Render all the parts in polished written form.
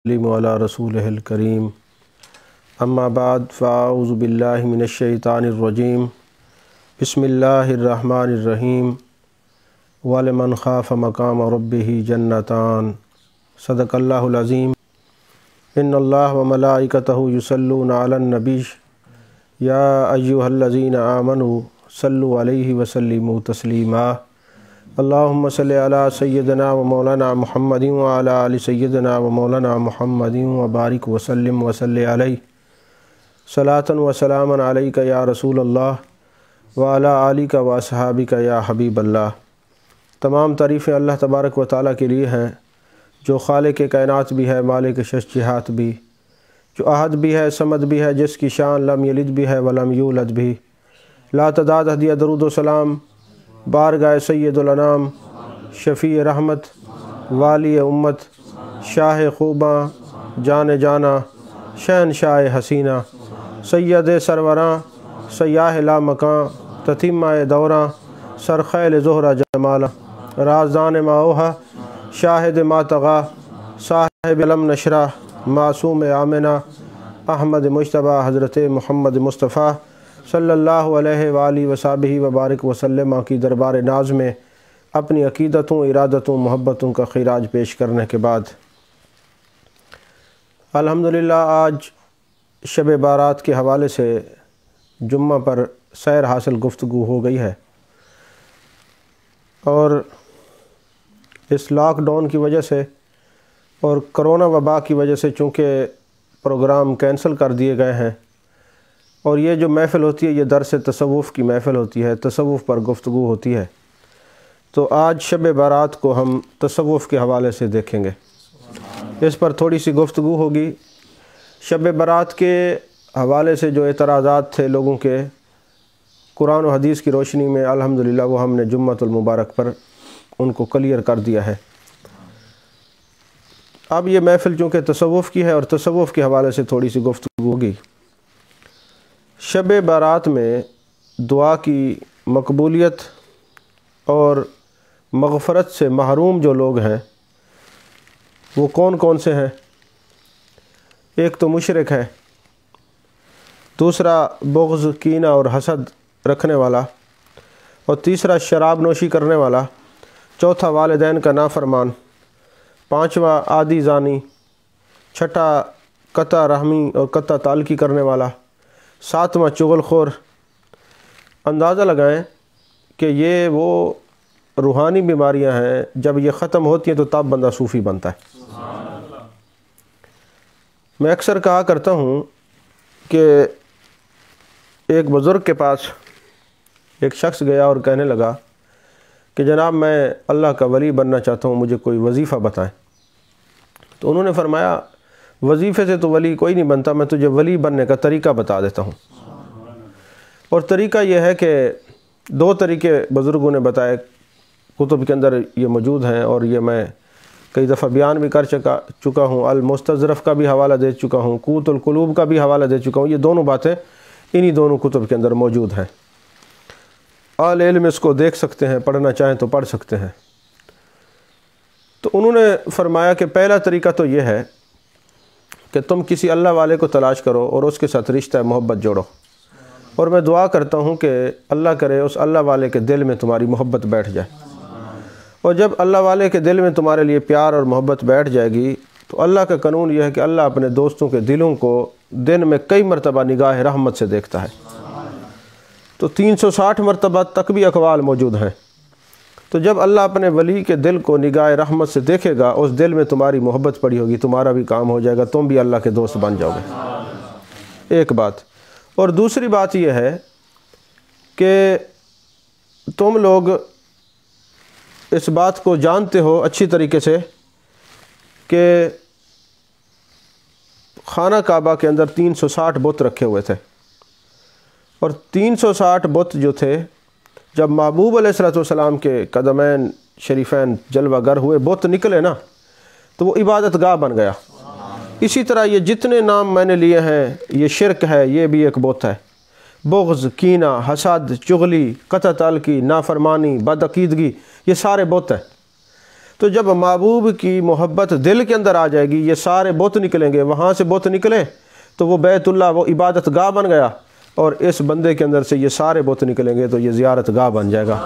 علی رسولہ الکریم اما بعد فاعوذ باللہ من الشیطان الرجیم بسم اللہ الرحمن الرحیم وَلِمَنْ خَافَ مَقَامَ رَبِّهِ جَنَّتَانِ صدق اللہ العظیم ان اللہ وملائکتہ یصلون علی النبی یا ایہا الذین آمنوا صلوا علیہ وسلموا تسلیما اللہم صلی علی سیدنا و مولانا محمد وعلی آل سیدنا و مولانا محمد وبارک وسلم وصلی علیہ صلاۃ و سلام علیک یا رسول اللہ وعلی آلک و اصحابک یا حبیب اللہ۔ تمام تعریفیں اللہ تبارک و تعالیٰ کے لیے ہیں جو خالق کائنات بھی ہے، مالک شش جہات بھی، جو احد بھی ہے، صمد بھی ہے، جس کی شان لم یلد بھی ہے ولم یولد بھی۔ لا تعداد ہدیہ درود و سلام بارگاہ سید الانام، شفیع رحمت، والی امت، شاہ خوباں، جان جانا، شہنشاہ حسینہ، سید سروراں، سیاہ لا مکاں، تتیمہ دوراں، سرخیل زہرہ جمالہ، رازدان ماوہا، شاہد ماتغا، صاحب علم نشرہ، معصوم آمنہ، احمد مجتبیٰ، حضرت محمد مصطفیٰ صلی اللہ علیہ وآلہ وصحبہ وبارک وسلم کی دربار ناز میں اپنی عقیدتوں، ارادتوں، محبتوں کا خراج پیش کرنے کے بعد الحمدللہ آج شب بارات کے حوالے سے جمعہ پر سیر حاصل گفتگو ہو گئی ہے، اور اس لاک ڈاؤن کی وجہ سے اور کرونا وبا کی وجہ سے چونکہ پروگرام کینسل کر دیے گئے ہیں، اور یہ جو محفل ہوتی ہے یہ درس تصوف کی محفل ہوتی ہے، تصوف پر گفتگو ہوتی ہے، تو آج شب بارات کو ہم تصوف کے حوالے سے دیکھیں گے، اس پر تھوڑی سی گفتگو ہوگی۔ شب بارات کے حوالے سے جو اعتراضات تھے لوگوں کے قرآن و حدیث کی روشنی میں الحمدللہ وہ ہم نے جمعۃ المبارک پر ان کو کلیئر کر دیا ہے۔ اب یہ محفل چونکہ تصوف کی ہے اور تصوف کے حوالے سے تھوڑی سی گفتگو ہوگی۔ شب بارات میں دعا کی مقبولیت اور مغفرت سے محروم جو لوگ ہیں وہ کون کون سے ہیں؟ ایک تو مشرک ہے، دوسرا بغض، کینہ اور حسد رکھنے والا، اور تیسرا شراب نوشی کرنے والا، چوتھا والدین کا نافرمان، پانچواں عادی زانی، چھٹا قطع رحمی اور قطع تعلقی کرنے والا، ساتواں چغل خور۔ اندازہ لگائیں کہ یہ وہ روحانی بیماریاں ہیں، جب یہ ختم ہوتی ہیں تو تب بندہ صوفی بنتا ہے۔ میں اکثر کہا کرتا ہوں کہ ایک بزرگ کے پاس ایک شخص گیا اور کہنے لگا کہ جناب میں اللہ کا ولی بننا چاہتا ہوں، مجھے کوئی وظیفہ بتائیں۔ تو انہوں نے فرمایا وظیفے سے تو ولی کوئی نہیں بنتا، میں تجھے ولی بننے کا طریقہ بتا دیتا ہوں۔ اور طریقہ یہ ہے کہ دو طریقے بزرگوں نے بتائے، کتب کے اندر یہ موجود ہیں، اور یہ میں کئی دفعہ بیان بھی کر چکا ہوں، المستظرف کا بھی حوالہ دے چکا ہوں، قوت القلوب کا بھی حوالہ دے چکا ہوں۔ یہ دونوں باتیں انہی دونوں کتب کے اندر موجود ہیں، اہل علم اس کو دیکھ سکتے ہیں، پڑھنا چاہیں تو پڑھ سکتے ہیں۔ تو انہوں نے فرمایا کہ پہلا طریقہ تو یہ ہے کہ تم کسی اللہ والے کو تلاش کرو اور اس کے ساتھ رشتہ محبت جوڑو، اور میں دعا کرتا ہوں کہ اللہ کرے اس اللہ والے کے دل میں تمہاری محبت بیٹھ جائے، اور جب اللہ والے کے دل میں تمہارے لیے پیار اور محبت بیٹھ جائے گی تو اللہ کا قانون یہ ہے کہ اللہ اپنے دوستوں کے دلوں کو دن میں کئی مرتبہ نگاہ رحمت سے دیکھتا ہے۔ تو 360 مرتبہ تک بھی اقوال موجود ہیں۔ تو جب اللہ اپنے ولی کے دل کو نگاہ رحمت سے دیکھے گا، اس دل میں تمہاری محبت پڑی ہوگی، تمہارا بھی کام ہو جائے گا، تم بھی اللہ کے دوست بن جاؤ گے۔ ایک بات۔ اور دوسری بات یہ ہے کہ تم لوگ اس بات کو جانتے ہو اچھی طریقے سے کہ خانہ کعبہ کے اندر 360 بت رکھے ہوئے تھے، اور 360 بت جو تھے جب محبوب علیہ السلام کے قدمین شریفین جلوہ گر ہوئے، بت نکلے نا، تو وہ عبادت گاہ بن گیا۔ اسی طرح یہ جتنے نام میں نے لیے ہیں، یہ شرک ہے، یہ بھی ایک بت ہے۔ بغض، کینہ، حسد، چغلی، قطع تعلقی، نافرمانی، بدعقیدگی، یہ سارے بت ہیں۔ تو جب محبوب کی محبت دل کے اندر آ جائے گی، یہ سارے بت نکلیں گے، وہاں سے بت نکلے تو وہ بیت اللہ وہ عبادت گاہ بن گیا، اور اس بندے کے اندر سے یہ سارے بت نکلیں گے تو یہ زیارت گاہ بن جائے گا۔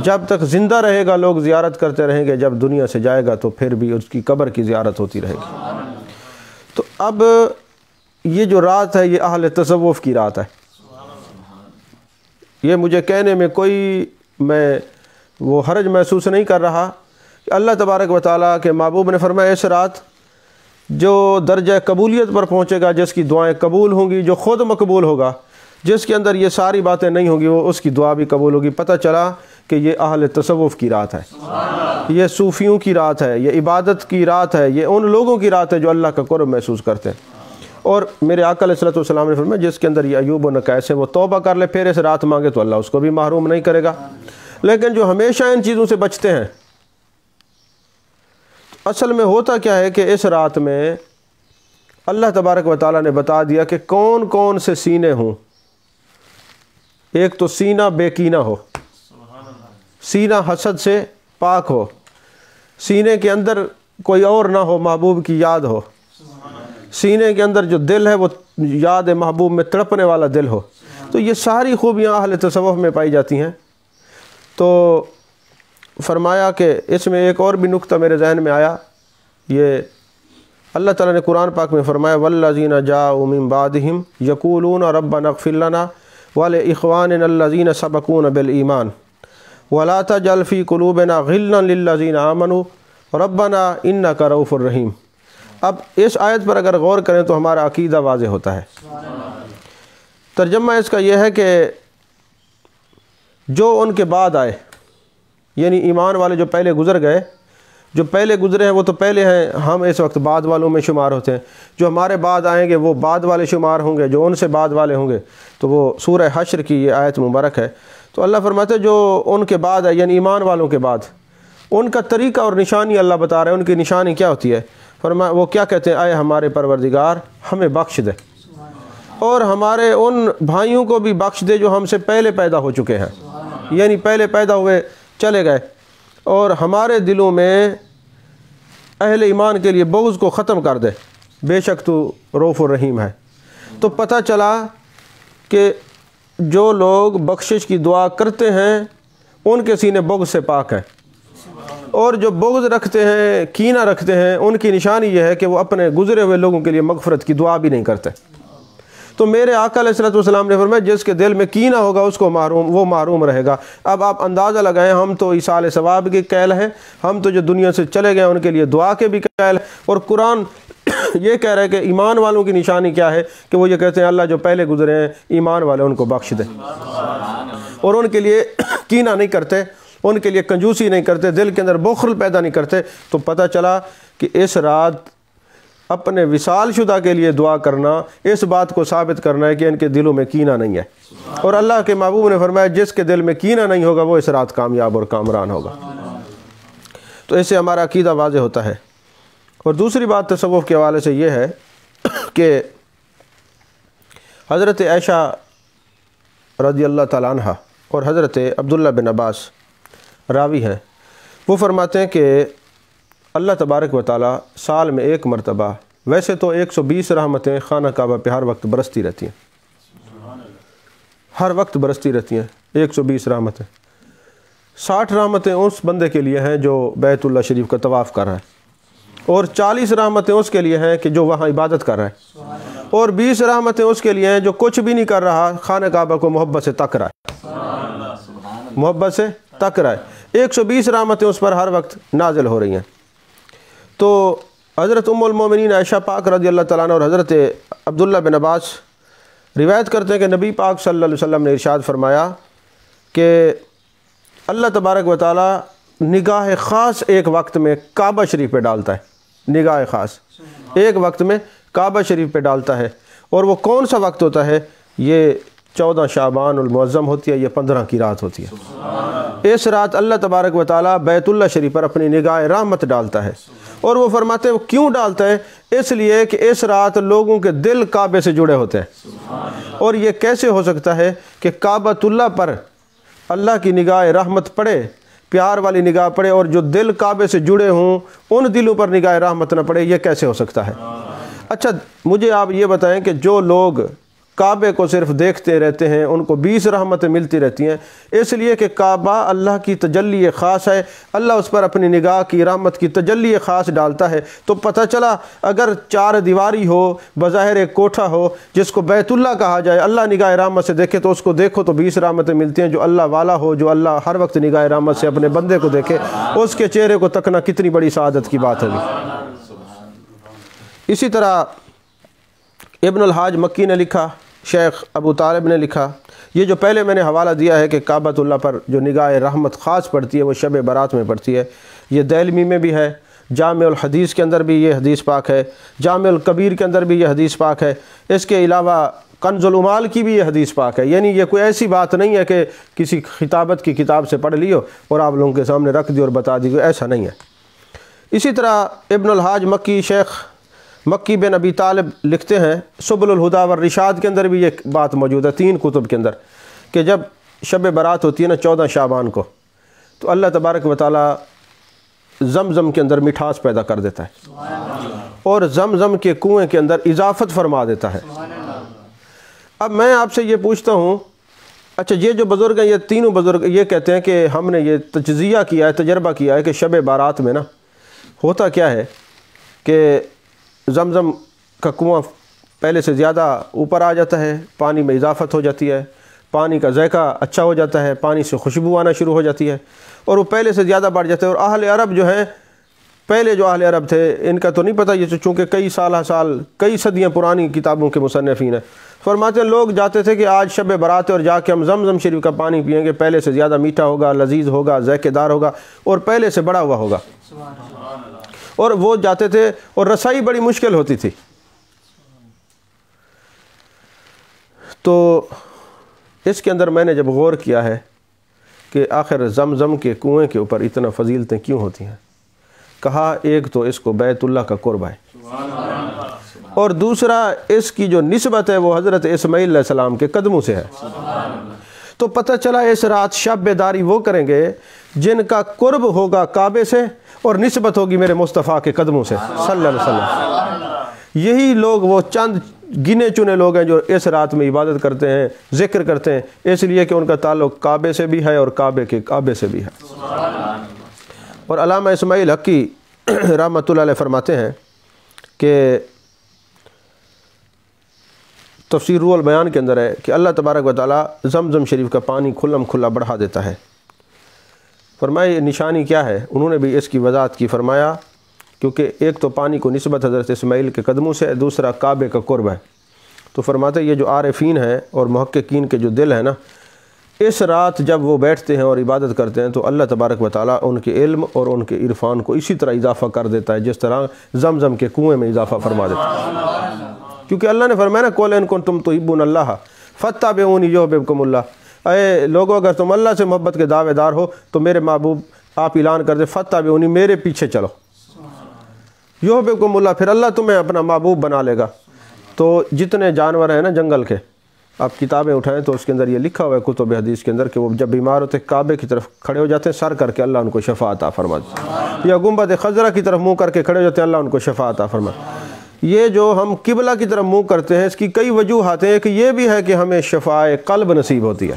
جب تک زندہ رہے گا لوگ زیارت کرتے رہیں گے، جب دنیا سے جائے گا تو پھر بھی اس کی قبر کی زیارت ہوتی رہے گی۔ تو اب یہ جو رات ہے یہ اہل تصوف کی رات ہے۔ یہ مجھے کہنے میں کوئی میں وہ حرج محسوس نہیں کر رہا کہ اللہ تبارک و تعالیٰ کے محبوب نے فرمایا اس رات جو درجہ قبولیت پر پہنچے گا، جس کی دعائیں قبول ہوں گی، جو خود مقبول ہوگا، جس کے اندر یہ ساری باتیں نہیں ہوں گی، وہ اس کی دعا بھی قبول ہوگی۔ پتہ چلا کہ یہ اہل تصوف کی رات ہے، یہ صوفیوں کی رات ہے، یہ عبادت کی رات ہے، یہ ان لوگوں کی رات ہے جو اللہ کا قرب محسوس کرتے ہیں۔ اور میرے آقا علیہ الصلوۃ والسلام نے فرمایا جس کے اندر یہ عیوب و نقائص ہیں وہ توبہ کر لے، پھر اس رات مانگے تو اللہ اس کو بھی محروم نہیں کرے گا۔ لیکن جو ہمیشہ ان چیزوں سے بچتے ہیں، اصل میں ہوتا کیا ہے کہ اس رات میں اللہ تبارک و تعالیٰ نے بتا دیا کہ کون کون سے سینے ہوں۔ ایک تو سینہ بے کینہ ہو، سینہ حسد سے پاک ہو، سینے کے اندر کوئی اور نہ ہو، محبوب کی یاد ہو، سینے کے اندر جو دل ہے وہ یاد محبوب میں تڑپنے والا دل ہو۔ تو یہ ساری خوبیاں اہل تصوف میں پائی جاتی ہیں۔ تو فرمایا کہ اس میں ایک اور بھی نقطہ میرے ذہن میں آیا، یہ اللہ تعالیٰ نے قرآن پاک میں فرمایا وَالَّذِينَ جَاءُوا مِن بَعْدِهِمْ يَقُولُونَ رَبَّنَا اغْفِرْ لَنَا وَلِإِخْوَانِنَا الَّذِينَ سَبَقُونَا بِالْإِيمَانِ وَلَا تَجْعَلْ فِي قُلُوبِنَا غِلًّا لِلَّذِينَ آمَنُوا رَبَّنَا إِنَّكَ رَءُوفٌ رَحِيمٌ۔ اب اس آیت پر اگر غور کریں تو ہمارا عقیدہ واضح ہوتا ہے۔ ترجمہ اس کا یہ ہے کہ جو ان کے بعد آئے، یعنی ایمان والے جو پہلے گزر گئے، جو پہلے گزرے ہیں وہ تو پہلے ہیں، ہم اس وقت بعد والوں میں شمار ہوتے ہیں۔ جو ہمارے بعد آئیں گے وہ بعد والے شمار ہوں گے، جو ان سے بعد والے ہوں گے۔ تو وہ سورہ حشر کی یہ آیت مبارک ہے۔ تو اللہ فرماتے ہیں جو ان کے بعد آئے، یعنی ایمان والوں کے بعد، ان کا طریقہ اور نشانی اللہ بتا رہے ہیں۔ ان کی نشانی کیا ہوتی ہے؟ فرمایا وہ کیا کہتے ہیں، اے ہمارے پروردگار ہمیں بخش دے، اور ہمارے ان بھائیوں کو بھی بخش دے جو ہم سے پہلے پیدا ہو چکے ہیں، یعنی پہلے پیدا ہوئے چلے گئے، اور ہمارے دلوں میں اہل ایمان کے لیے بغض کو ختم کر دے، بے شک تو رؤوف الرحیم ہے۔ تو پتہ چلا کہ جو لوگ بخشش کی دعا کرتے ہیں ان کے سینے بغض سے پاک ہیں، اور جو بغض رکھتے ہیں، کینہ رکھتے ہیں، ان کی نشانی یہ ہے کہ وہ اپنے گزرے ہوئے لوگوں کے لیے مغفرت کی دعا بھی نہیں کرتے۔ تو میرے آقا علیہ الصلوۃ والسلام نے فرمایا جس کے دل میں کینہ ہوگا اس کو وہ محروم رہے گا۔ اب آپ اندازہ لگائیں، ہم تو ایصال ثواب کے قائل ہیں، ہم تو جو دنیا سے چلے گئے ان کے لیے دعا کے بھی قائل ہیں، اور قرآن یہ کہہ رہا ہے کہ ایمان والوں کی نشانی کیا ہے کہ وہ یہ کہتے ہیں اللہ جو پہلے گزرے ہیں ایمان والے ان کو بخش دے، اور ان کے لیے کینہ نہیں کرتے، ان کے لیے کنجوسی نہیں کرتے، دل کے اندر بخل پیدا نہیں کرتے۔ تو پتہ چلا کہ اس رات اپنے وصال شدہ کے لیے دعا کرنا اس بات کو ثابت کرنا ہے کہ ان کے دلوں میں کینہ نہیں ہے، اور اللہ کے محبوب نے فرمایا جس کے دل میں کینہ نہیں ہوگا وہ اس رات کامیاب اور کامران ہوگا۔ تو اس سے ہمارا عقیدہ واضح ہوتا ہے۔ اور دوسری بات تصوف کے حوالے سے یہ ہے کہ حضرت عائشہ رضی اللہ تعالیٰ عنہ اور حضرت عبداللہ بن عباس راوی ہیں، وہ فرماتے ہیں کہ اللہ تبارک و تعالیٰ سال میں ایک مرتبہ، ویسے تو 120 رحمتیں خانہ کعبہ پہ ہر وقت برستی رہتی ہیں، ہر وقت برستی رہتی ہیں 120 رحمتیں۔ 60 رحمتیں اس بندے کے لیے ہیں جو بیت اللہ شریف کا طواف کر رہا ہے، اور 40 رحمتیں اس کے لیے ہیں کہ جو وہاں عبادت کر رہا ہے، اور 20 رحمتیں اس کے لیے ہیں جو کچھ بھی نہیں کر رہا، خانہ کعبہ کو محبت سے تک رہا ہے، محبت سے تک رہا ہے۔ 120 رحمتیں اس پر ہر وقت نازل ہو رہی ہیں۔ تو حضرت ام المومنین عائشہ پاک رضی اللہ تعالیٰ عنہ اور حضرت عبداللہ بن عباس روایت کرتے ہیں کہ نبی پاک صلی اللہ علیہ وسلم نے ارشاد فرمایا کہ اللہ تبارک و تعالیٰ نگاہ خاص ایک وقت میں کعبہ شریف پہ ڈالتا ہے، نگاہ خاص ایک وقت میں کعبہ شریف پہ ڈالتا ہے، اور وہ کون سا وقت ہوتا ہے؟ یہ 14 شعبان المعظم ہوتی ہے، یہ 15 کی رات ہوتی ہے۔ اس رات اللہ تبارک و تعالیٰ بیت اللہ شریف پر اپنی نگاہ رحمت ڈالتا ہے، اور وہ فرماتے ہیں وہ کیوں ڈالتا ہے؟ اس لیے کہ اس رات لوگوں کے دل کعبے سے جڑے ہوتے ہیں، اور یہ کیسے ہو سکتا ہے کہ کعبۃ اللہ پر اللہ کی نگاہ رحمت پڑے، پیار والی نگاہ پڑے اور جو دل کعبے سے جڑے ہوں ان دلوں پر نگاہ رحمت نہ پڑے، یہ کیسے ہو سکتا ہے؟ اچھا مجھے آپ یہ بتائیں کہ جو لوگ کعبے کو صرف دیکھتے رہتے ہیں ان کو 20 رحمتیں ملتی رہتی ہیں، اس لیے کہ کعبہ اللہ کی تجلی خاص ہے، اللہ اس پر اپنی نگاہ کی رحمت کی تجلی خاص ڈالتا ہے۔ تو پتہ چلا اگر 4 دیواری ہو، بظاہر ایک کوٹھا ہو جس کو بیت اللہ کہا جائے، اللہ نگاہ رحمت سے دیکھے تو اس کو دیکھو تو 20 رحمتیں ملتی ہیں۔ جو اللہ والا ہو، جو اللہ ہر وقت نگاہ رحمت سے اپنے بندے کو دیکھے، اس کے چہرے کو تکنا کتنی بڑی سعادت کی بات ہے۔ اسی طرح ابن الحاج مکی نے لکھا، شیخ ابو طالب نے لکھا، یہ جو پہلے میں نے حوالہ دیا ہے کہ کعبۃ اللہ پر جو نگاہ رحمت خاص پڑتی ہے وہ شب برات میں پڑتی ہے، یہ دیلمی میں بھی ہے، جامع الحدیث کے اندر بھی یہ حدیث پاک ہے، جامع الکبیر کے اندر بھی یہ حدیث پاک ہے، اس کے علاوہ کنز العمال کی بھی یہ حدیث پاک ہے۔ یعنی یہ کوئی ایسی بات نہیں ہے کہ کسی خطابت کی کتاب سے پڑھ لیو اور آپ لوگوں کے سامنے رکھ دی اور بتا دی، ایسا نہیں ہے۔ اسی طرح ابن الحاج مکی، شیخ مکی بن ابی طالب لکھتے ہیں سبل الہدی والرشاد کے اندر بھی یہ بات موجود ہے، 3 کتب کے اندر، کہ جب شب برات ہوتی ہے نا 14 شعبان کو، تو اللہ تبارک و تعالی زمزم کے اندر مٹھاس پیدا کر دیتا ہے اور زمزم کے کنویں کے اندر اضافت فرما دیتا ہے۔ اب میں آپ سے یہ پوچھتا ہوں، اچھا یہ جو بزرگ ہیں، یہ تینوں بزرگ یہ کہتے ہیں کہ ہم نے یہ تجزیہ کیا ہے، تجربہ کیا ہے کہ شب برات میں نا ہوتا کیا ہے کہ زمزم کا کنواں پہلے سے زیادہ اوپر آ جاتا ہے، پانی میں اضافت ہو جاتی ہے، پانی کا ذائقہ اچھا ہو جاتا ہے، پانی سے خوشبو آنا شروع ہو جاتی ہے اور وہ پہلے سے زیادہ بڑھ جاتا ہے۔ اور اہل عرب جو ہیں، پہلے جو اہل عرب تھے ان کا تو نہیں پتہ، یہ چونکہ کئی کئی صدیاں پرانی کتابوں کے مصنفین ہیں، فرماتے ہیں لوگ جاتے تھے کہ آج شب برات ہے اور جا کے ہم زمزم شریف کا پانی پئیں گے، پہلے سے زیادہ میٹھا ہوگا، لذیذ ہوگا، ذائقے دار ہوگا اور پہلے سے بڑا ہوا ہوگا، اور وہ جاتے تھے اور رسائی بڑی مشکل ہوتی تھی۔ تو اس کے اندر میں نے جب غور کیا ہے کہ آخر زمزم کے کنویں کے اوپر اتنا فضیلتیں کیوں ہوتی ہیں، کہا ایک تو اس کو بیت اللہ کا قرب ہے، اور دوسرا اس کی جو نسبت ہے وہ حضرت اسماعیل علیہ السلام کے قدموں سے ہے۔ تو پتہ چلا اس رات شب بیداری وہ کریں گے جن کا قرب ہوگا کعبے سے اور نسبت ہوگی میرے مصطفیٰ کے قدموں سے صلی اللہ علیہ وسلم۔ یہی لوگ وہ چند گنے چنے لوگ ہیں جو اس رات میں عبادت کرتے ہیں، ذکر کرتے ہیں، اس لیے کہ ان کا تعلق کعبے سے بھی ہے اور کعبے کے کعبے سے بھی ہے۔ اور علامہ اسماعیل حقی رحمۃ اللہ علیہ فرماتے ہیں کہ تفسیر روح البیان کے اندر ہے کہ اللہ تبارک و تعالیٰ زمزم شریف کا پانی کھلم کھلا بڑھا دیتا ہے۔ فرمایا یہ نشانی کیا ہے؟ انہوں نے بھی اس کی وضاحت کی، فرمایا کیونکہ ایک تو پانی کو نسبت حضرت اسماعیل کے قدموں سے، دوسرا کعبے کا قرب ہے۔ تو فرماتے یہ جو عارفین ہیں اور محققین کے جو دل ہیں نا، اس رات جب وہ بیٹھتے ہیں اور عبادت کرتے ہیں تو اللہ تبارک و تعالیٰ ان کے علم اور ان کے عرفان کو اسی طرح اضافہ کر دیتا ہے جس طرح زمزم کے کنویں میں اضافہ فرما دیتا ہے، کیونکہ اللہ نے فرمایا نا قُلْ إِن كُنتُمْ تُحِبُّونَ اللَّهَ فَاتَّبِعُونِي يُحْبِبْكُمُ اللَّهُ، اے لوگو اگر تم اللہ سے محبت کے دعوے دار ہو تو میرے محبوب آپ اعلان کر دیں فَاتَّبِعُونِی، میرے پیچھے چلو، یُحْبِبْكُمُ اللَّهُ، پھر اللہ تمہیں اپنا محبوب بنا لے گا۔ تو جتنے جانور ہیں نا جنگل کے، آپ کتابیں اٹھائیں تو اس کے اندر یہ لکھا ہوا ہے کتب حدیث کے اندر کہ وہ جب بیمار ہوتے کعبے کی طرف کھڑے ہو جاتے ہیں، سر کر کے اللہ ان کو شفا عطا فرما دیتا ہے، یا گنبد خضرا کی طرف منہ کر کے کھڑے ہو جاتے ہیں، اللہ ان کو شفا عطا فرما۔ یہ جو ہم قبلہ کی طرف منہ کرتے ہیں اس کی کئی وجوہات ہیں، کہ یہ بھی ہے کہ ہمیں شفاء قلب نصیب ہوتی ہے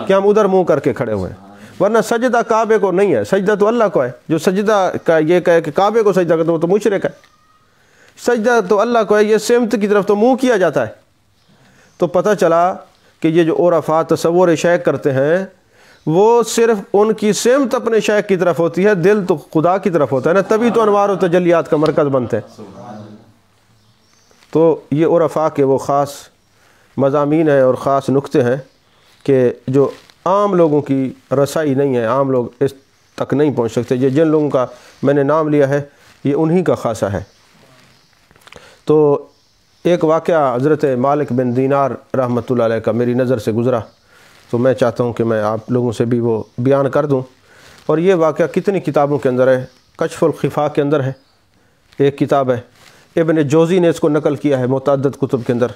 کہ ہم ادھر منہ کر کے کھڑے ہوئے ہیں، ورنہ سجدہ کعبے کو نہیں ہے، سجدہ تو اللہ کو ہے۔ جو سجدہ کا یہ کہے کہ کعبے کو سجدہ کرتے وہ تو مشرک ہے، سجدہ تو اللہ کو ہے، یہ سمت کی طرف تو منہ کیا جاتا ہے۔ تو پتہ چلا کہ یہ جو عرفاء تصور شیخ کرتے ہیں وہ صرف ان کی سمت اپنے شیخ کی طرف ہوتی ہے، دل تو خدا کی طرف ہوتا ہے نا، تبھی تو انوار و تجلیات کا مرکز بنتے ہیں۔ تو یہ عرفاء کے وہ خاص مضامین ہیں اور خاص نکتے ہیں کہ جو عام لوگوں کی رسائی نہیں ہے، عام لوگ اس تک نہیں پہنچ سکتے۔ یہ جن لوگوں کا میں نے نام لیا ہے یہ انہی کا خاصہ ہے۔ تو ایک واقعہ حضرت مالک بن دینار رحمۃ اللہ علیہ کا میری نظر سے گزرا، تو میں چاہتا ہوں کہ میں آپ لوگوں سے بھی وہ بیان کر دوں۔ اور یہ واقعہ کتنی کتابوں کے اندر ہے، کشف الخفاء کے اندر ہے، ایک کتاب ہے، ابن جوزی نے اس کو نقل کیا ہے متعدد کتب کے اندر،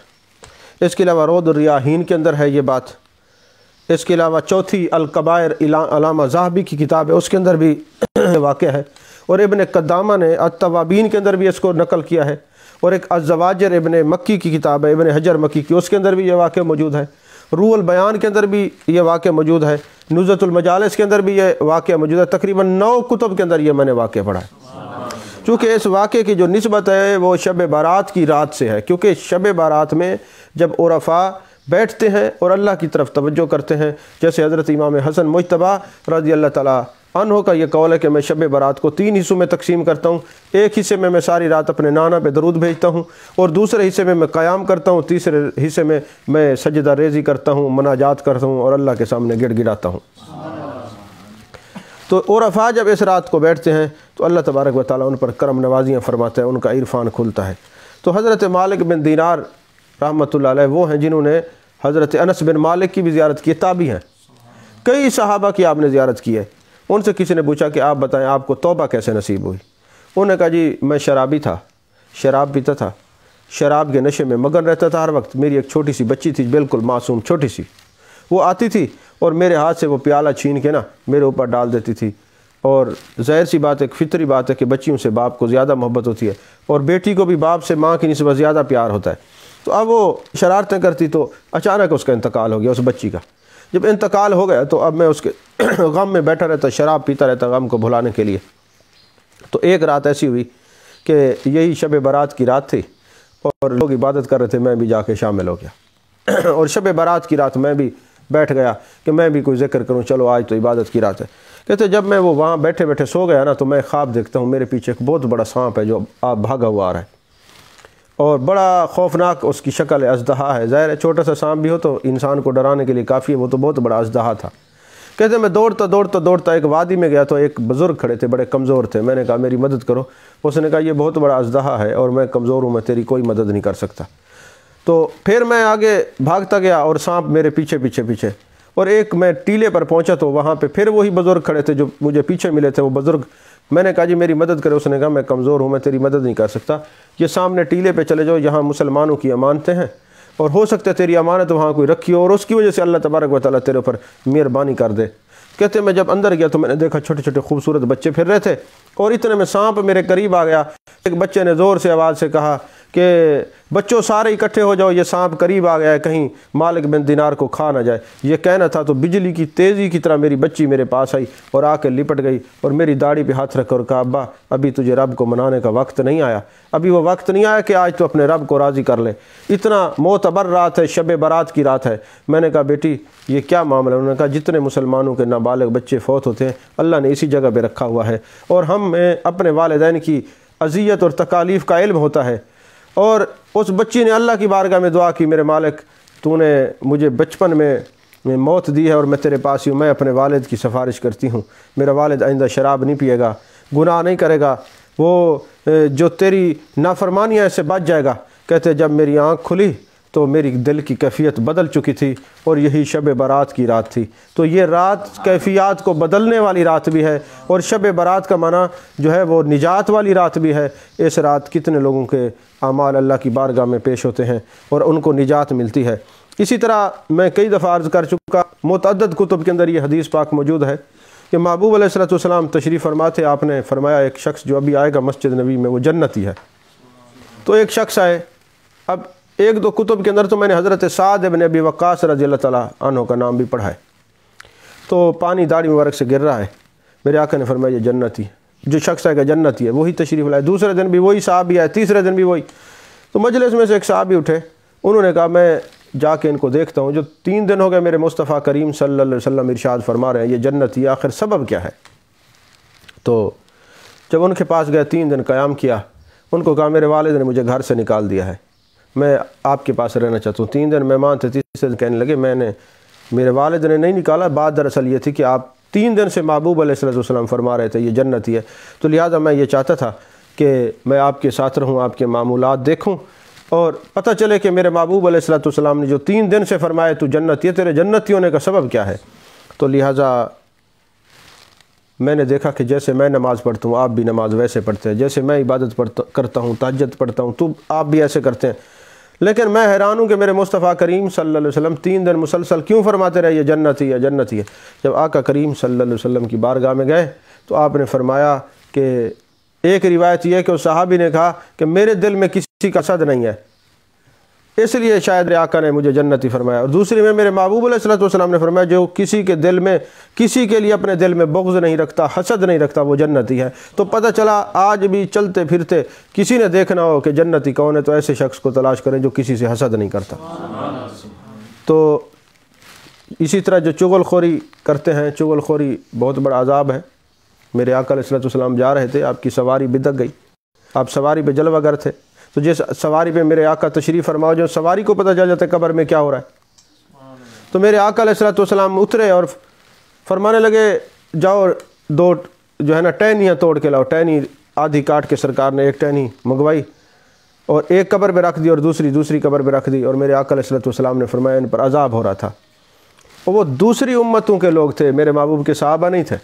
اس کے علاوہ روض الریاحین کے اندر ہے یہ بات، اس کے علاوہ چوتھی الکبائر علامہ ذہبی کی کتاب ہے، اس کے اندر بھی واقع ہے، اور ابن قدامہ نے التوابین کے اندر بھی اس کو نقل کیا ہے، اور ایک الزواجر ابن مکی کی کتاب ہے، ابن حجر مکی کی، اس کے اندر بھی یہ واقعہ موجود ہے، روح البیان کے اندر بھی یہ واقعہ موجود ہے، نزہۃ المجالس کے اندر بھی یہ واقعہ موجود ہے، تقریباً 9 کتب کے اندر یہ میں نے واقعہ پڑھا ہے۔ چونکہ اس واقعے کی جو نسبت ہے وہ شب برات کی رات سے ہے، کیونکہ شب برات میں جب عرفاء بیٹھتے ہیں اور اللہ کی طرف توجہ کرتے ہیں، جیسے حضرت امام حسن مجتبیٰ رضی اللہ تعالیٰ عنہ کا یہ قول ہے کہ میں شب برات کو 3 حصوں میں تقسیم کرتا ہوں، ایک حصے میں ساری رات اپنے نانا پہ درود بھیجتا ہوں، اور دوسرے حصے میں قیام کرتا ہوں، تیسرے حصے میں سجدہ ریزی کرتا ہوں، مناجات کرتا ہوں اور اللہ کے سامنے گڑ گڑاتا ہوں۔ تو عرفاء جب اس رات کو بیٹھتے ہیں تو اللہ تبارک و تعالیٰ ان پر کرم نوازیاں فرماتا ہے، ان کا عرفان کھلتا ہے۔ تو حضرت مالک بن دینار رحمۃ اللہ علیہ وہ ہیں جنہوں نے حضرت انس بن مالک کی بھی زیارت کی، تابعی ہیں، کئی صحابہ کی آپ نے زیارت کی ہے۔ ان سے کسی نے پوچھا کہ آپ بتائیں آپ کو توبہ کیسے نصیب ہوئی؟ انہوں نے کہا جی میں شرابی تھا، شراب پیتا تھا، شراب کے نشے میں مگن رہتا تھا ہر وقت۔ میری ایک چھوٹی سی بچی تھی، بالکل معصوم چھوٹی سی، وہ آتی تھی اور میرے ہاتھ سے وہ پیالہ چھین کے نا میرے اوپر ڈال دیتی تھی، اور ظاہر سی بات ہے، فطری بات ہے کہ بچیوں سے باپ کو زیادہ محبت ہوتی ہے، اور بیٹی کو بھی باپ سے ماں کی نسبت زیادہ پیار ہوتا ہے۔ تو اب وہ شرارتیں کرتی، تو اچانک اس کا انتقال ہو گیا، اس بچی کا۔ جب انتقال ہو گیا تو اب میں اس کے غم میں بیٹھا رہتا، شراب پیتا رہتا غم کو بھلانے کے لیے۔ تو ایک رات ایسی ہوئی کہ یہی شب برات کی رات تھی اور لوگ عبادت کر رہے تھے، میں بھی جا کے شامل ہو گیا، اور شب برات کی رات میں بھی بیٹھ گیا کہ میں بھی کوئی ذکر کروں، چلو آج تو عبادت کی رات ہے۔ کہتے جب میں وہ وہاں بیٹھے بیٹھے سو گیا نا تو میں خواب دیکھتا ہوں میرے پیچھے ایک بہت بڑا سانپ ہے جو آپ بھاگا ہوا آ رہا ہے، اور بڑا خوفناک اس کی شکل ہے، اژدہا ہے۔ ظاہر ہے چھوٹا سا سانپ بھی ہو تو انسان کو ڈرانے کے لیے کافی ہے، وہ تو بہت بڑا اژدہا تھا۔ کہتے میں دوڑتا ایک وادی میں گیا تو ایک بزرگ کھڑے تھے، بڑے کمزور تھے۔ میں نے کہا میری مدد کرو۔ اس نے کہا یہ بہت بڑا اژدہا ہے اور میں کمزور ہوں، میں تیری کوئی مدد نہیں کر سکتا۔ تو پھر میں آگے بھاگتا گیا اور سانپ میرے پیچھے، اور ایک میں ٹیلے پر پہنچا تو وہاں پہ پھر وہی بزرگ کھڑے تھے جو مجھے پیچھے ملے تھے، وہ بزرگ۔ میں نے کہا جی میری مدد کرے۔ اس نے کہا میں کمزور ہوں، میں تیری مدد نہیں کر سکتا، یہ سامنے ٹیلے پہ چلے جاؤ، یہاں مسلمانوں کی امانتیں ہیں اور ہو سکتا ہے تیری امانت وہاں کوئی رکھی ہو اور اس کی وجہ سے اللہ تبارک و تعالیٰ تیرے اوپر مہربانی کر دے۔ کہتے میں جب اندر گیا تو میں نے دیکھا چھوٹے چھوٹے خوبصورت بچے پھر رہے تھے، اور اتنے میں سانپ میرے قریب آ گیا۔ ایک بچے نے زور سے آواز سے کہا کہ بچوں سارے اکٹھے ہو جاؤ، یہ سانپ قریب آ گیا ہے، کہیں مالک بن دینار کو کھا نہ جائے۔ یہ کہنا تھا تو بجلی کی تیزی کی طرح میری بچی میرے پاس آئی اور آ کے لپٹ گئی اور میری داڑھی پہ ہاتھ رکھ کر کہا ابا ابھی تجھے رب کو منانے کا وقت نہیں آیا، ابھی وہ وقت نہیں آیا کہ آج تو اپنے رب کو راضی کر لے، اتنا معتبر رات ہے، شب برات کی رات ہے۔ میں نے کہا بیٹی یہ کیا معاملہ ہے؟ انہوں نے کہا جتنے مسلمانوں کے نابالغ بچے فوت ہوتے ہیں اللہ نے اسی جگہ پہ رکھا ہوا ہے، اور ہمیں اپنے والدین کی اذیت اور تکالیف کا علم ہوتا ہے۔ اور اس بچی نے اللہ کی بارگاہ میں دعا کی میرے مالک تو نے مجھے بچپن میں موت دی ہے اور میں تیرے پاس ہی ہوں، میں اپنے والد کی سفارش کرتی ہوں، میرا والد آئندہ شراب نہیں پیے گا، گناہ نہیں کرے گا، وہ جو تیری نافرمانیاں سے بچ جائے گا۔ کہتے جب میری آنکھ کھلی تو میری دل کی کیفیت بدل چکی تھی، اور یہی شب برات کی رات تھی۔ تو یہ رات کیفیات کو بدلنے والی رات بھی ہے، اور شب برات کا معنی جو ہے وہ نجات والی رات بھی ہے۔ اس رات کتنے لوگوں کے اعمال اللہ کی بارگاہ میں پیش ہوتے ہیں اور ان کو نجات ملتی ہے۔ اسی طرح میں کئی دفعہ عرض کر چکا، متعدد کتب کے اندر یہ حدیث پاک موجود ہے کہ محبوب علیہ السلام تشریف فرما تھے، آپ نے فرمایا ایک شخص جو ابھی آئے گا مسجد نبی میں وہ جنتی ہے۔ تو ایک شخص آئے، اب ایک دو کتب کے اندر تو میں نے حضرت سعد بن ابی وقاص رضی اللہ تعالیٰ عنہ کا نام بھی پڑھا ہے۔ تو پانی داڑھی مبارک سے گر رہا ہے، میرے آقا نے فرمایا یہ جنتی ہے، جو شخص ہے کہ جنتی ہے، وہی تشریف لائے۔ دوسرے دن بھی وہی صحابی آئے، تیسرے دن بھی وہی۔ تو مجلس میں سے ایک صحابی اٹھے، انہوں نے کہا میں جا کے ان کو دیکھتا ہوں، جو 3 دن ہو گئے میرے مصطفیٰ کریم صلی اللہ علیہ وسلم ارشاد فرما رہے ہیں یہ جنتی ہے، آخر سبب کیا ہے؟ تو جب ان کے پاس گئے 3 دن قیام کیا، ان کو کہا میرے والد نے مجھے گھر سے نکال دیا ہے، میں آپ کے پاس رہنا چاہتا ہوں۔ 3 دن مہمان تھے، تیسرے دن کہنے لگے میرے والد نے نہیں نکالا، بات دراصل یہ تھی کہ آپ 3 دن سے محبوب علیہ السلام فرما رہے تھے یہ جنتی ہے، تو لہٰذا میں یہ چاہتا تھا کہ میں آپ کے ساتھ رہوں، آپ کے معمولات دیکھوں، اور پتہ چلے کہ میرے محبوب علیہ السلام نے جو 3 دن سے فرمایا تو جنتی ہے، تیرے جنتی ہونے کا سبب کیا ہے؟ تو لہٰذا میں نے دیکھا کہ جیسے میں نماز پڑھتا ہوں آپ بھی نماز ویسے پڑھتے ہیں، جیسے میں عبادت کرتا ہوں تہجد پڑھتا ہوں تو آپ بھی ایسے کرتے ہیں، لیکن میں حیران ہوں کہ میرے مصطفیٰ کریم صلی اللہ علیہ وسلم 3 دن مسلسل کیوں فرماتے رہے یہ جنت ہی ہے جنت ہی ہے۔ جب آقا کریم صلی اللہ علیہ وسلم کی بارگاہ میں گئے تو آپ نے فرمایا کہ ایک روایت یہ ہے کہ اس صحابی نے کہا کہ میرے دل میں کسی کا حسد نہیں ہے، اس لیے شاید میرے آقا نے مجھے جنتی فرمایا، اور دوسری میں میرے محبوب علیہ السلام نے فرمایا جو کسی کے دل میں کسی کے لیے اپنے دل میں بغض نہیں رکھتا، حسد نہیں رکھتا، وہ جنتی ہے۔ تو پتہ چلا آج بھی چلتے پھرتے کسی نے دیکھنا ہو کہ جنتی کون ہے تو ایسے شخص کو تلاش کریں جو کسی سے حسد نہیں کرتا۔ تو اسی طرح جو چغل خوری کرتے ہیں، چغل خوری بہت بڑا عذاب ہے۔ میرے آقا علیہ السلام جا رہے تھے، آپ کی سواری بدک گئی، آپ سواری پہ جلوہ گر تھے، تو جس سواری پہ میرے آقا تشریف فرماؤ جو سواری کو پتہ چل جاتا ہے قبر میں کیا ہو رہا ہے، تو میرے آقا علیہ السلام اترے اور فرمانے لگے جاؤ 2 جو ہے نا ٹہنیاں توڑ کے لاؤ۔ ٹہنی آدھی کاٹ کے سرکار نے ایک ٹہنی منگوائی اور ایک قبر پہ رکھ دی اور دوسری قبر پہ رکھ دی، اور میرے آقا علیہ السلام نے فرمایا ان پر عذاب ہو رہا تھا، اور وہ دوسری امتوں کے لوگ تھے، میرے محبوب کے صحابہ نہیں تھے۔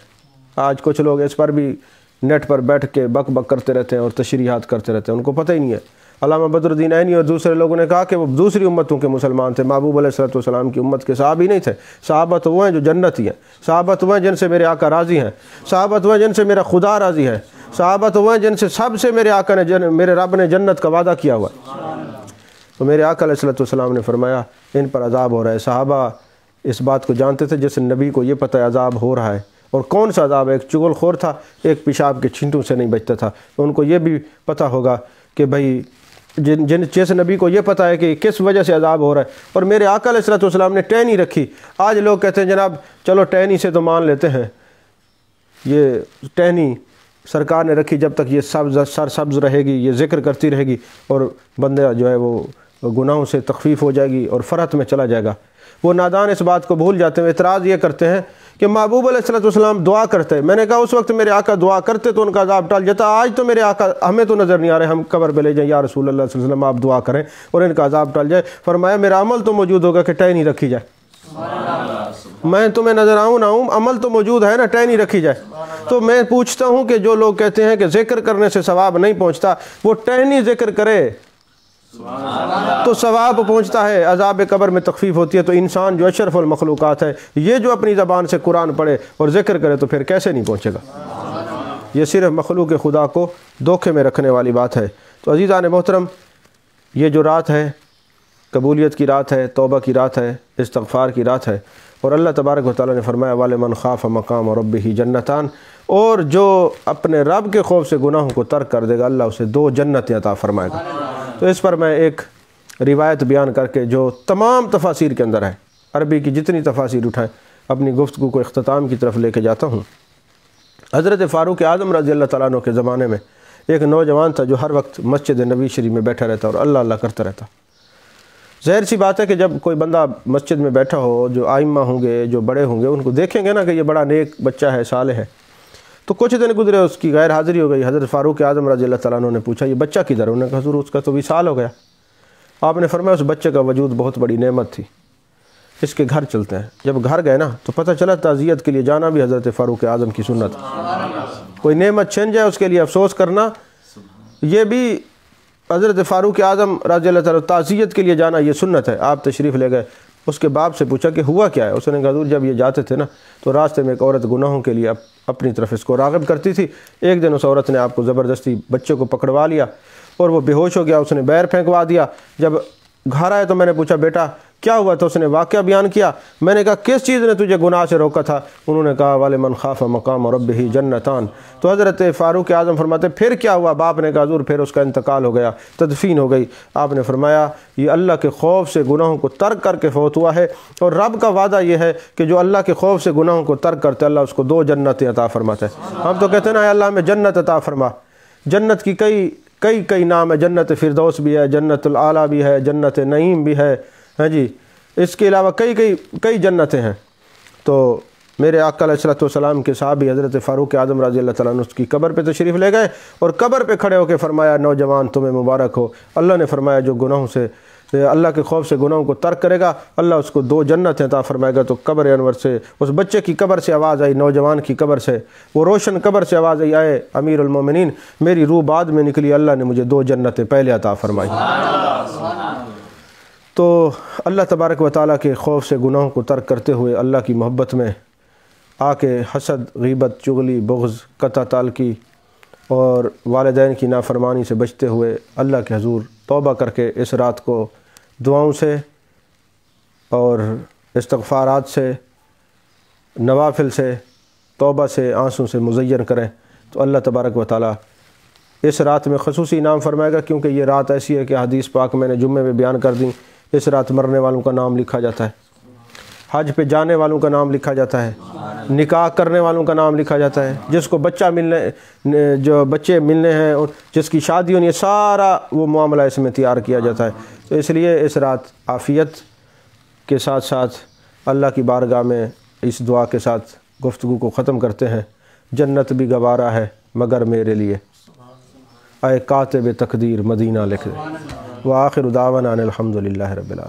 آج کچھ لوگ اس پر بھی نیٹ پر بیٹھ کے بک بک کرتے رہتے ہیں اور تشریحات کرتے رہتے ہیں، ان کو پتہ ہی نہیں ہے۔ علامہ بدر الدین عینی اور دوسرے لوگوں نے کہا کہ وہ دوسری امتوں کے مسلمان تھے، محبوب علیہ السلام کی امت کے صحابی نہیں تھے۔ صحابہ تو وہ ہیں جو جنتی ہیں، صحابہ تو وہ ہیں جن سے میرے آقا راضی ہیں، صحابہ تو وہ ہیں جن سے میرا خدا راضی ہے، صحابہ تو وہ ہیں جن سے سب سے میرے آقا نے میرے رب نے جنت کا وعدہ کیا ہوا ہے۔ تو میرے آقا علیہ السلام نے فرمایا ان پر عذاب ہو رہا ہے۔ صحابہ اس بات کو جانتے تھے جس نبی کو یہ پتہ عذاب ہو رہا ہے، اور کون سا عذاب ہے؟ ایک چغل خور تھا، ایک پیشاب کے چھینٹوں سے نہیں بچتا تھا، تو ان کو یہ بھی پتہ ہوگا کہ بھائی جس نبی کو یہ پتہ ہے کہ کس وجہ سے عذاب ہو رہا ہے، اور میرے آقا علیہ السلام نے ٹہنی رکھی۔ آج لوگ کہتے ہیں جناب چلو ٹہنی سے تو مان لیتے ہیں، یہ ٹہنی سرکار نے رکھی جب تک یہ سر سبز رہے گی، یہ ذکر کرتی رہے گی، اور بندہ جو ہے وہ گناہوں سے تخفیف ہو جائے گی اور فرحت میں چلا جائے گا۔ وہ نادان اس بات کو بھول جاتے ہیں، اعتراض یہ کرتے ہیں کہ محبوب علیہ السلام دعا کرتے۔ میں نے کہا اس وقت میرے آقا دعا کرتے تو ان کا عذاب ٹل جاتا، آج تو میرے آقا ہمیں تو نظر نہیں آ رہے، ہم قبر پہ لے جائیں یا رسول اللہ صلی اللہ علیہ وسلم آپ دعا کریں اور ان کا عذاب ٹل جائے۔ فرمایا میرا عمل تو موجود ہوگا کہ ٹہنی رکھی جائے، میں تمہیں نظر آؤں نہ آؤں، عمل تو موجود ہے نا، ٹہنی رکھی جائے۔ تو میں پوچھتا ہوں کہ جو لوگ کہتے ہیں کہ ذکر کرنے سے ثواب نہیں پہنچتا، وہ ٹہنی ذکر کرے تو ثواب پہنچتا ہے، عذاب قبر میں تخفیف ہوتی ہے۔ تو انسان جو اشرف المخلوقات ہے، یہ جو اپنی زبان سے قرآن پڑھے اور ذکر کرے تو پھر کیسے نہیں پہنچے گا؟ یہ صرف مخلوق خدا کو دھوکے میں رکھنے والی بات ہے۔ تو عزیزان محترم، یہ جو رات ہے قبولیت کی رات ہے، توبہ کی رات ہے، استغفار کی رات ہے، اور اللہ تبارک و تعالیٰ نے فرمایا وَلِمَنْ خَافَ مَقَامَ رَبِّهِ جَنَّتَانِ، اور جو اپنے رب کے خوف سے گناہوں کو ترک کر دے گا اللہ اسے 2 جنتیں عطا فرمائے گا۔ تو اس پر میں ایک روایت بیان کر کے جو تمام تفاسیر کے اندر ہے، عربی کی جتنی تفاسیر اٹھائیں، اپنی گفتگو کو اختتام کی طرف لے کے جاتا ہوں۔ حضرت فاروق اعظم رضی اللہ تعالیٰ عنہ کے زمانے میں ایک نوجوان تھا جو ہر وقت مسجد نبی شریف میں بیٹھا رہتا اور اللہ اللہ کرتا رہتا۔ ظاہر سی بات ہے کہ جب کوئی بندہ مسجد میں بیٹھا ہو، جو آئمہ ہوں گے، جو بڑے ہوں گے، ان کو دیکھیں گے نا کہ یہ بڑا نیک بچہ ہے، صالح ہے۔ تو کچھ دن گزرے، اس کی غیر حاضری ہو گئی۔ حضرت فاروق اعظم رضی اللہ تعالیٰ عنہ نے پوچھا یہ بچہ کدھر ہے؟ انہوں نے کہا حضور اس کا تو وصال ہو گیا۔ آپ نے فرمایا اس بچے کا وجود بہت بڑی نعمت تھی، اس کے گھر چلتے ہیں۔ جب گھر گئے نا تو پتہ چلا تعزیت کے لیے جانا بھی حضرت فاروق اعظم کی سنت ہے۔ کوئی نعمت چھن جائے اس کے لیے افسوس کرنا، یہ بھی حضرت فاروق اعظم رضی اللہ تعالیٰ تعزیت کے لیے جانا یہ سنت ہے۔ آپ تشریف لے گئے، اس کے باپ سے پوچھا کہ ہوا کیا ہے؟ اس نے کہا حضور جب یہ جاتے تھے نا تو راستے میں ایک عورت گناہوں کے لیے اپنی طرف اس کو راغب کرتی تھی۔ ایک دن اس عورت نے آپ کو زبردستی بچے کو پکڑوا لیا اور وہ بے ہوش ہو گیا، اس نے بیر پھینکوا دیا۔ جب گھر آئے تو میں نے پوچھا بیٹا کیا ہوا؟ تو اس نے واقعہ بیان کیا۔ میں نے کہا کس چیز نے تجھے گناہ سے روکا تھا؟ انہوں نے کہا وَلِمَنْ خَافَ مَقَامَ رَبِّهِ جَنَّتَانِ۔ تو حضرت فاروق اعظم فرماتے پھر کیا ہوا؟ باپ نے کہا حضور پھر اس کا انتقال ہو گیا، تدفین ہو گئی۔ آپ نے فرمایا یہ اللہ کے خوف سے گناہوں کو ترک کر کے فوت ہوا ہے، اور رب کا وعدہ یہ ہے کہ جو اللہ کے خوف سے گناہوں کو ترک کرتے اللہ اس کو 2 جنتیں عطا فرماتا ہے۔ ہم تو کہتے ہیں نا اے اللہ ہمیں جنت عطا فرما۔ جنت کی کئی نام ہے، جنت فردوس بھی ہے، جنت الاعلیٰ بھی ہے، جنت نعیم بھی ہے، ہاں جی، اس کے علاوہ کئی جنتیں ہیں۔ تو میرے آقا علیہ السلام کے صحابی حضرت فاروق اعظم رضی اللہ تعالیٰ عنہ اس کی قبر پہ تشریف لے گئے اور قبر پہ کھڑے ہو کے فرمایا نوجوان تمہیں مبارک ہو، اللہ نے فرمایا جو گناہوں سے اللہ کے خوف سے گناہوں کو ترک کرے گا اللہ اس کو 2 جنتیں عطا فرمائے گا۔ تو قبر انور سے اس بچے کی قبر سے آواز آئی، نوجوان کی قبر سے، وہ روشن قبر سے آواز آئی اے امیر المومنین میری روح بعد میں نکلی، اللہ نے مجھے 2 جنتیں پہلے عطا فرمائی۔ تو اللہ تبارک و تعالیٰ کے خوف سے گناہوں کو ترک کرتے ہوئے اللہ کی محبت میں آ کے حسد، غیبت، چغلی، بغض، قطع تعلقی اور والدین کی نافرمانی سے بچتے ہوئے اللہ کے حضور توبہ کر کے اس رات کو دعاؤں سے اور استغفارات سے، نوافل سے، توبہ سے، آنسوں سے مزین کریں تو اللہ تبارک و تعالیٰ اس رات میں خصوصی انعام فرمائے گا، کیونکہ یہ رات ایسی ہے کہ حدیث پاک میں نے جمعے میں بیان کر دیں، اس رات مرنے والوں کا نام لکھا جاتا ہے، حج پہ جانے والوں کا نام لکھا جاتا ہے، نکاح کرنے والوں کا نام لکھا جاتا ہے، جس کو جو بچے ملنے ہیں اور جس کی شادی ہونی ہے، سارا وہ معاملہ اس میں تیار کیا جاتا ہے۔ تو اس لیے اس رات عافیت کے ساتھ ساتھ اللہ کی بارگاہ میں اس دعا کے ساتھ گفتگو کو ختم کرتے ہیں، جنت بھی گوارا ہے مگر میرے لیے، اے کاتب تقدیر مدینہ لکھ دے۔ وآخر دعوانا ان الحمد للہ رب العالمین۔